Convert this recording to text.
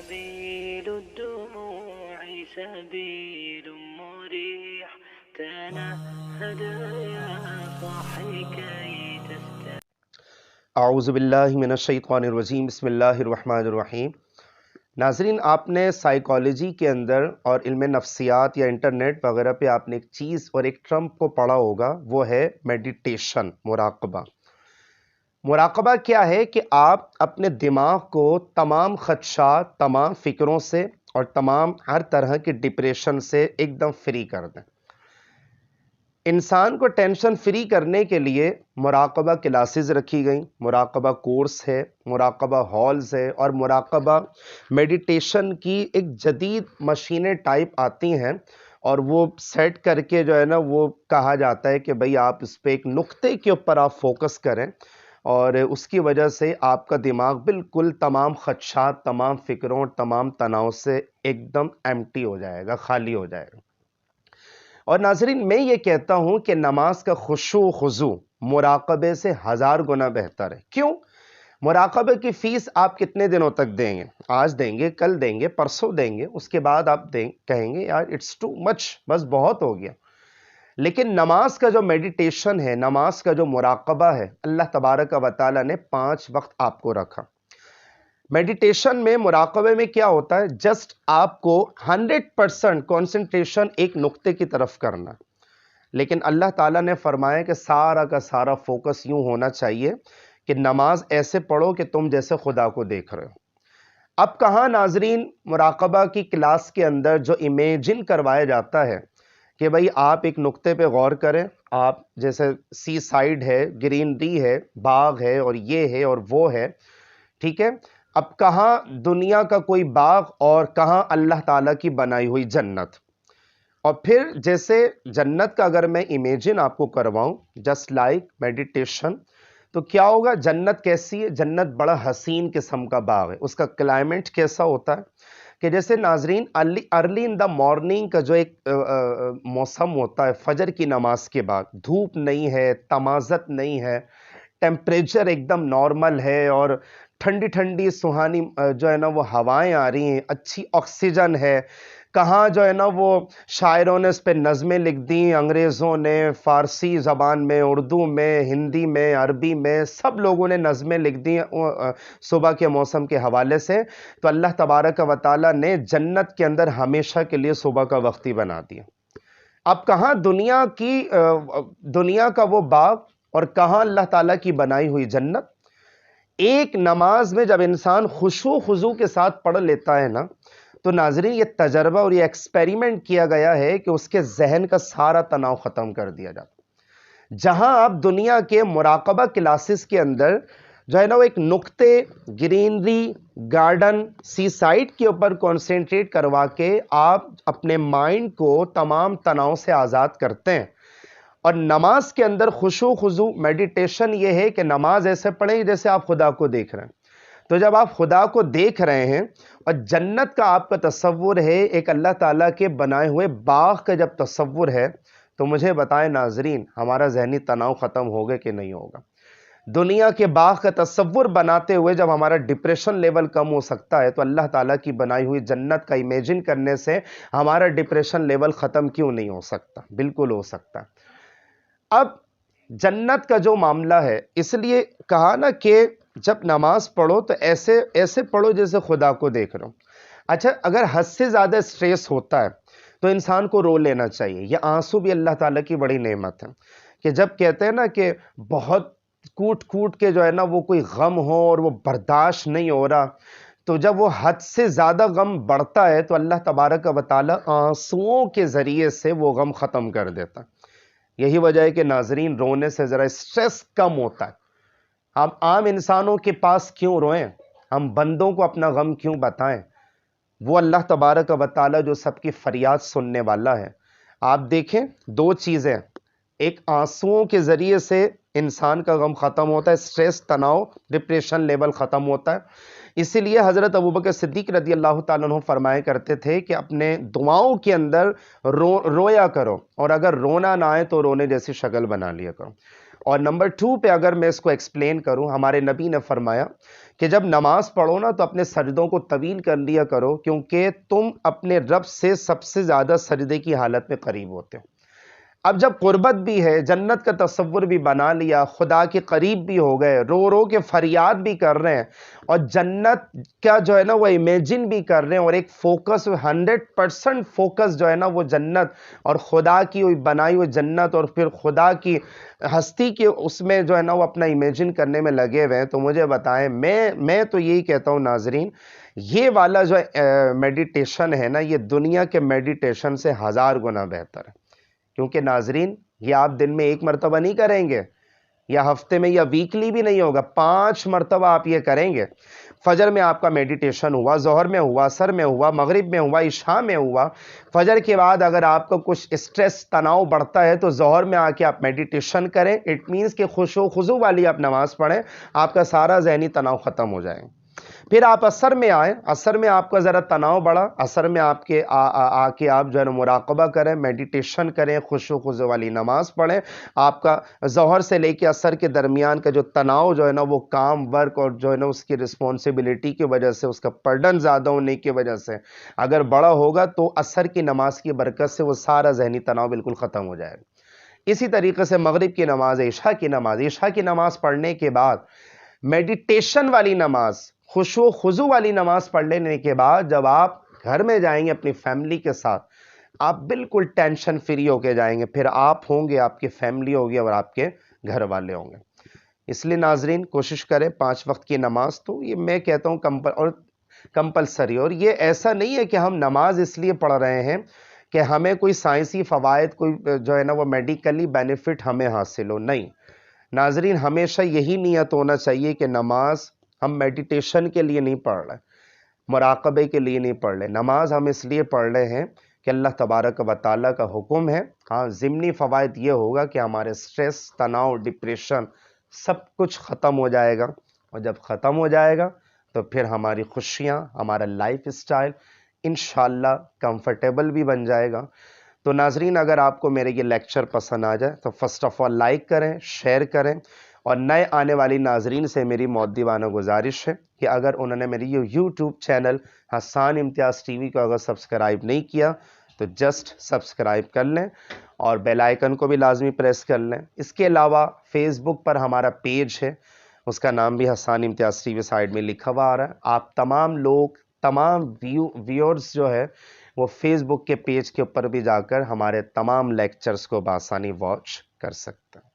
سبيل الدموع سبيل مريح تنهد يا صاحي كي تستريح. اعوذ باللہ من الشیطان الرجیم، بسم اللہ الرحمن الرحیم۔ ناظرین، آپ نے سائیکالوجی کے اندر اور علم نفسیات یا انٹرنیٹ وغیرہ پہ آپ نے ایک چیز اور ایک ٹرم کو پڑھا ہوگا، وہ ہے میڈیٹیشن، مراقبہ۔ مراقبہ کیا ہے کہ آپ اپنے دماغ کو تمام خدشات، تمام فکروں سے اور تمام ہر طرح کی ڈپریشن سے ایک دم فری کر دیں۔ انسان کو ٹینشن فری کرنے کے لیے مراقبہ کلاسز رکھی گئیں، مراقبہ کورس ہے، مراقبہ ہالز ہے، اور مراقبہ میڈیٹیشن کی ایک جدید مشینیں ٹائپ آتی ہیں، اور وہ سیٹ کر کے جو ہے نا وہ کہا جاتا ہے کہ بھئی آپ اس پہ ایک نقطے کے اوپر آپ فوکس کریں، اور اس کی وجہ سے آپ کا دماغ بالکل تمام خدشات، تمام فکروں، تمام تناؤ سے ایک دم ایمٹی ہو جائے گا، خالی ہو جائے گا۔ اور ناظرین، میں یہ کہتا ہوں کہ نماز کا خشوع و خضوع مراقبے سے 1000 گنا بہتر ہے۔ کیوں؟ مراقبے کی فیس آپ کتنے دنوں تک دیں گے؟ آج دیں گے، کل دیں گے، پرسوں دیں گے، اس کے بعد آپ کہیں گے یار اٹس ٹو مچ، بس بہت ہو گیا۔ لیکن نماز کا جو میڈیٹیشن ہے، نماز کا جو مراقبہ ہے، اللہ تبارک و تعالیٰ نے 5 وقت آپ کو رکھا۔ میڈیٹیشن میں، مراقبے میں کیا ہوتا ہے؟ جسٹ آپ کو 100% کانسنٹریشن ایک نقطے کی طرف کرنا، لیکن اللہ تعالیٰ نے فرمایا کہ سارا کا سارا فوکس یوں ہونا چاہیے کہ نماز ایسے پڑھو کہ تم جیسے خدا کو دیکھ رہے ہو۔ اب کہاں ناظرین مراقبہ کی کلاس کے اندر جو امیجن کروایا جاتا ہے کہ بھئی آپ ایک نقطے پہ غور کریں، آپ جیسے سی سائیڈ ہے، گرینری ہے، باغ ہے، اور یہ ہے اور وہ ہے، ٹھیک ہے؟ اب کہاں دنیا کا کوئی باغ اور کہاں اللہ تعالیٰ کی بنائی ہوئی جنت؟ اور پھر جیسے جنت کا اگر میں امیجن آپ کو کرواؤں جسٹ لائک میڈیٹیشن، تو کیا ہوگا؟ جنت کیسی ہے؟ جنت بڑا حسین قسم کا باغ ہے۔ اس کا کلائمیٹ کیسا ہوتا ہے کہ جیسے ناظرین ارلی ان دا مارننگ کا جو ایک موسم ہوتا ہے، فجر کی نماز کے بعد، دھوپ نہیں ہے، تمازت نہیں ہے، ٹیمپریچر ایک دم نارمل ہے، اور ٹھنڈی ٹھنڈی سہانی جو ہے نا وہ ہوائیں آ رہی ہیں، اچھی آکسیجن ہے۔ کہاں جو ہے نا وہ شاعروں نے اس پہ نظمیں لکھ دیں، انگریزوں نے فارسی زبان میں، اردو میں، ہندی میں، عربی میں، سب لوگوں نے نظمیں لکھ دی صبح کے موسم کے حوالے سے۔ تو اللہ تبارک و تعالیٰ نے جنت کے اندر ہمیشہ کے لیے صبح کا وقت ہی بنا دیا۔ اب کہاں دنیا کا وہ باغ اور کہاں اللہ تعالیٰ کی بنائی ہوئی جنت؟ ایک نماز میں جب انسان خشوع خضوع کے ساتھ پڑھ لیتا ہے نا، تو ناظرین یہ تجربہ اور یہ ایکسپیریمنٹ کیا گیا ہے کہ اس کے ذہن کا سارا تناؤ ختم کر دیا جاتا۔ جہاں آپ دنیا کے مراقبہ کلاسز کے اندر جو ہے نا وہ ایک نقطے، گرینری، گارڈن، سی سائڈ کے اوپر کانسنٹریٹ کروا کے آپ اپنے مائنڈ کو تمام تناؤ سے آزاد کرتے ہیں، اور نماز کے اندر خشوع خضوع میڈیٹیشن یہ ہے کہ نماز ایسے پڑھیں جیسے آپ خدا کو دیکھ رہے ہیں۔ تو جب آپ خدا کو دیکھ رہے ہیں اور جنت کا آپ کا تصور ہے، ایک اللہ تعالیٰ کے بنائے ہوئے باغ کا جب تصور ہے، تو مجھے بتائیں ناظرین ہمارا ذہنی تناؤ ختم ہوگا کہ نہیں ہوگا؟ دنیا کے باغ کا تصور بناتے ہوئے جب ہمارا ڈپریشن لیول کم ہو سکتا ہے، تو اللہ تعالیٰ کی بنائی ہوئی جنت کا امیجن کرنے سے ہمارا ڈپریشن لیول ختم کیوں نہیں ہو سکتا؟ بالکل ہو سکتا ہے۔ اب جنت کا جو معاملہ ہے، اس لیے کہا نا کہ جب نماز پڑھو تو ایسے پڑھو جیسے خدا کو دیکھ رہو۔ اچھا، اگر حد سے زیادہ سٹریس ہوتا ہے تو انسان کو رو لینا چاہیے۔ یہ آنسو بھی اللہ تعالیٰ کی بڑی نعمت ہے کہ جب کہتے ہیں نا کہ بہت کوٹ کے جو ہے نا وہ کوئی غم ہو اور وہ برداشت نہیں ہو رہا، تو جب وہ حد سے زیادہ غم بڑھتا ہے تو اللہ تبارک و تعالیٰ آنسوؤں کے ذریعے سے وہ غم ختم کر دیتا ہے۔ یہی وجہ ہے کہ ناظرین رونے سے ذرا سٹریس کم ہوتا ہے۔ ہم عام انسانوں کے پاس کیوں روئیں؟ ہم بندوں کو اپنا غم کیوں بتائیں؟ وہ اللہ تبارک و تعالیٰ جو سب کی فریاد سننے والا ہے۔ آپ دیکھیں 2 چیزیں، ایک آنسوؤں کے ذریعے سے انسان کا غم ختم ہوتا ہے، سٹریس، تناؤ، ڈپریشن لیول ختم ہوتا ہے۔ اسی لیے حضرت ابوبکر صدیق رضی اللہ تعالیٰ عنہ فرمایا کرتے تھے کہ اپنے دعاؤں کے اندر رویا کرو، اور اگر رونا نہ آئے تو رونے جیسی شکل بنا لیا کرو۔ اور نمبر 2 پہ اگر میں اس کو ایکسپلین کروں، ہمارے نبی نے فرمایا کہ جب نماز پڑھو نا تو اپنے سجدوں کو طویل کر لیا کرو، کیونکہ تم اپنے رب سے سب سے زیادہ سجدے کی حالت میں قریب ہوتے ہو۔ اب جب قربت بھی ہے، جنت کا تصور بھی بنا لیا، خدا کے قریب بھی ہو گئے، رو رو کے فریاد بھی کر رہے ہیں، اور جنت کا جو ہے نا وہ امیجن بھی کر رہے ہیں، اور ایک فوکس 100% فوکس جو ہے نا وہ جنت اور خدا کی ہوئی بنائی ہوئی جنت اور پھر خدا کی ہستی کے اس میں جو ہے نا وہ اپنا امیجن کرنے میں لگے ہوئے ہیں۔ تو مجھے بتائیں، میں تو یہی کہتا ہوں ناظرین، یہ والا جو میڈیٹیشن ہے نا، یہ دنیا کے میڈیٹیشن سے 1000 گنا بہتر ہے، کیونکہ ناظرین یہ آپ دن میں 1 مرتبہ نہیں کریں گے، یا ہفتے میں یا ویکلی بھی نہیں ہوگا، 5 مرتبہ آپ یہ کریں گے۔ فجر میں آپ کا میڈیٹیشن ہوا، ظہر میں ہوا، عصر میں ہوا، مغرب میں ہوا، عشاء میں ہوا۔ فجر کے بعد اگر آپ کا کچھ اسٹریس تناؤ بڑھتا ہے تو ظہر میں آ کے آپ میڈیٹیشن کریں، اٹ مینس کہ خشوع و خضوع والی آپ نماز پڑھیں، آپ کا سارا ذہنی تناؤ ختم ہو جائے۔ پھر آپ عصر میں آئیں، عصر میں آپ کا ذرا تناؤ بڑھا، عصر میں آپ کے آ کے آپ جو ہے نا مراقبہ کریں، میڈیٹیشن کریں، خشوع و خضوع والی نماز پڑھیں۔ آپ کا ظہر سے لے کے عصر کے درمیان کا جو تناؤ جو ہے نا وہ کام ورک اور جو ہے نا اس کی رسپانسبلٹی کی وجہ سے، اس کا برڈن زیادہ ہونے کی وجہ سے اگر بڑا ہوگا تو عصر کی نماز کی برکت سے وہ سارا ذہنی تناؤ بالکل ختم ہو جائے گا۔ اسی طریقے سے مغرب کی نماز، عشاء کی نماز پڑھنے کے بعد میڈیٹیشن والی نماز، خشوع و خضوع والی نماز پڑھ لینے کے بعد جب آپ گھر میں جائیں گے اپنی فیملی کے ساتھ، آپ بالکل ٹینشن فری ہو کے جائیں گے، پھر آپ ہوں گے، آپ کی فیملی ہوگی اور آپ کے گھر والے ہوں گے۔ اس لیے ناظرین کوشش کریں 5 وقت کی نماز تو یہ میں کہتا ہوں کمپلسری، اور یہ ایسا نہیں ہے کہ ہم نماز اس لیے پڑھ رہے ہیں کہ ہمیں کوئی سائنسی فوائد، کوئی جو ہے نا وہ میڈیکلی بینیفٹ ہمیں حاصل ہو، نہیں ناظرین، ہمیشہ یہی نیت ہونا چاہیے کہ نماز ہم میڈیٹیشن کے لیے نہیں پڑھ رہے، مراقبے کے لیے نہیں پڑھ رہے، نماز ہم اس لیے پڑھ رہے ہیں کہ اللہ تبارک و تعالیٰ کا حکم ہے۔ ہاں ضمنی فوائد یہ ہوگا کہ ہمارے سٹریس، تناؤ، ڈپریشن سب کچھ ختم ہو جائے گا، اور جب ختم ہو جائے گا تو پھر ہماری خوشیاں، ہمارا لائف اسٹائل انشاءاللہ کمفرٹیبل بھی بن جائے گا۔ تو ناظرین اگر آپ کو میرے یہ لیکچر پسند آ جائے تو فرسٹ آف آل لائک کریں، شیئر کریں، اور نئے آنے والی ناظرین سے میری مؤدبانہ گزارش ہے کہ اگر انہوں نے میری یہ یوٹیوب چینل حسان امتیاز ٹی وی کو اگر سبسکرائب نہیں کیا تو جسٹ سبسکرائب کر لیں اور بیل آئیکن کو بھی لازمی پریس کر لیں۔ اس کے علاوہ فیس بک پر ہمارا پیج ہے، اس کا نام بھی حسان امتیاز ٹی وی سائڈ میں لکھا ہوا آ رہا ہے۔ آپ تمام لوگ، تمام ویورز جو ہے وہ فیس بک کے پیج کے اوپر بھی جا کر ہمارے تمام لیکچرز کو بآسانی واچ کر سکتے ہیں۔